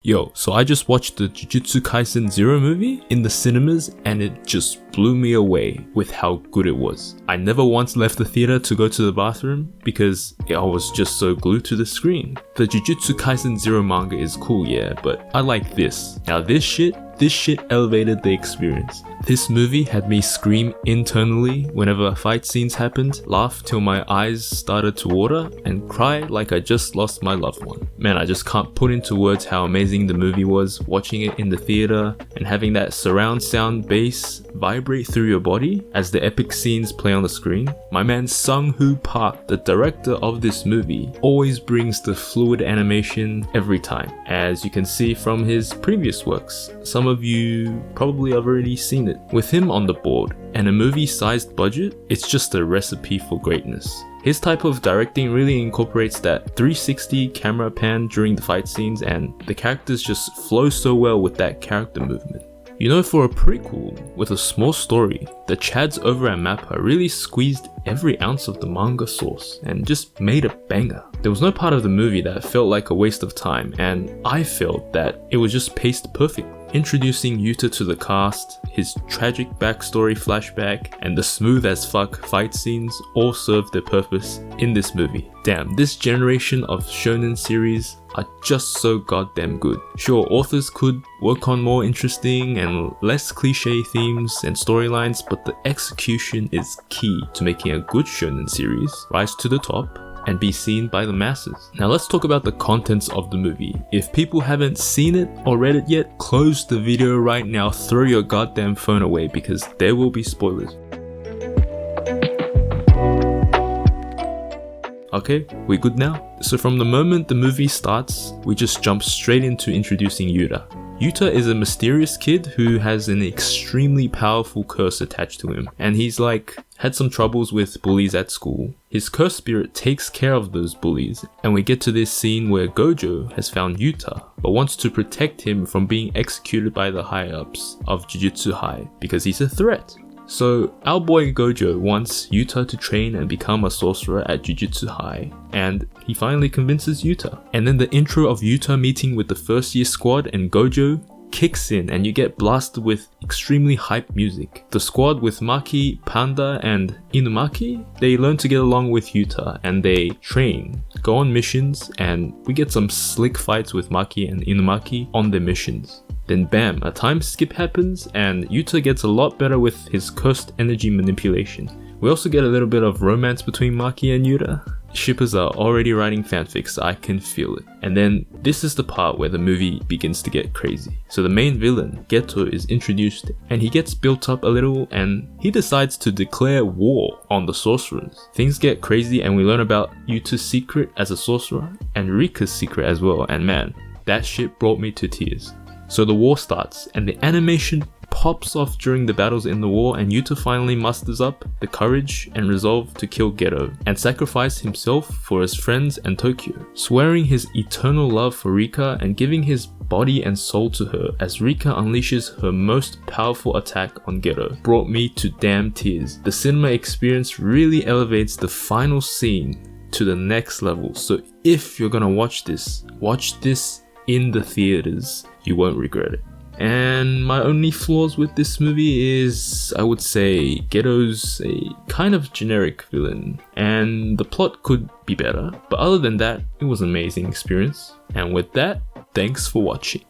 Yo, so I just watched the Jujutsu Kaisen Zero movie in the cinemas and it just blew me away with how good it was. I never once left the theater to go to the bathroom because I was just so glued to the screen. The Jujutsu Kaisen Zero manga is cool, yeah, but I like this. Now this shit elevated the experience. This movie had me scream internally whenever fight scenes happened, laugh till my eyes started to water, and cry like I just lost my loved one. Man, I just can't put into words how amazing the movie was, watching it in the theater and having that surround sound bass vibrate through your body as the epic scenes play on the screen. My man Sung-Hoo Park, the director of this movie, always brings the fluid animation every time, as you can see from his previous works. Some of you probably have already seen it. With him on the board and a movie-sized budget, it's just a recipe for greatness. His type of directing really incorporates that 360 camera pan during the fight scenes, and the characters just flow so well with that character movement. You know, for a prequel with a small story, the Chads over at MAPPA really squeezed every ounce of the manga source and just made a banger. There was no part of the movie that felt like a waste of time, and I felt that it was just paced perfectly. Introducing Yuta to the cast, his tragic backstory flashback, and the smooth as fuck fight scenes all served their purpose in this movie. Damn, this generation of shonen series are just so goddamn good. Sure, authors could work on more interesting and less cliche themes and storylines, but the execution is key to making a good shonen series rise to the top and be seen by the masses. Now let's talk about the contents of the movie. If people haven't seen it or read it yet, close the video right now, throw your goddamn phone away because there will be spoilers. Okay, we good now? So from the moment the movie starts, we just jump straight into introducing Yuta. Yuta is a mysterious kid who has an extremely powerful curse attached to him, and he's had some troubles with bullies at school. His curse spirit takes care of those bullies, and we get to this scene where Gojo has found Yuta, but wants to protect him from being executed by the higher-ups of Jujutsu High because he's a threat. So our boy Gojo wants Yuta to train and become a sorcerer at Jujutsu High, and he finally convinces Yuta. And then the intro of Yuta meeting with the first year squad and Gojo kicks in and you get blasted with extremely hype music. The squad with Maki, Panda and Inumaki, they learn to get along with Yuta and they train, go on missions, and we get some slick fights with Maki and Inumaki on their missions. Then bam, a time skip happens and Yuta gets a lot better with his cursed energy manipulation. We also get a little bit of romance between Maki and Yuta. Shippers are already writing fanfics, I can feel it. And then this is the part where the movie begins to get crazy. So the main villain, Geto, is introduced and he gets built up a little and he decides to declare war on the sorcerers. Things get crazy and we learn about Yuta's secret as a sorcerer and Rika's secret as well, and man, that shit brought me to tears. So the war starts and the animation pops off during the battles in the war, and Yuta finally musters up the courage and resolve to kill Geto and sacrifice himself for his friends and Tokyo, swearing his eternal love for Rika and giving his body and soul to her as Rika unleashes her most powerful attack on Geto. Brought me to damn tears. The cinema experience really elevates the final scene to the next level. So if you're gonna watch this in the theaters. You won't regret it. And my only flaws with this movie is, I would say, Geto's a kind of generic villain and the plot could be better, but other than that, it was an amazing experience. And with that, thanks for watching.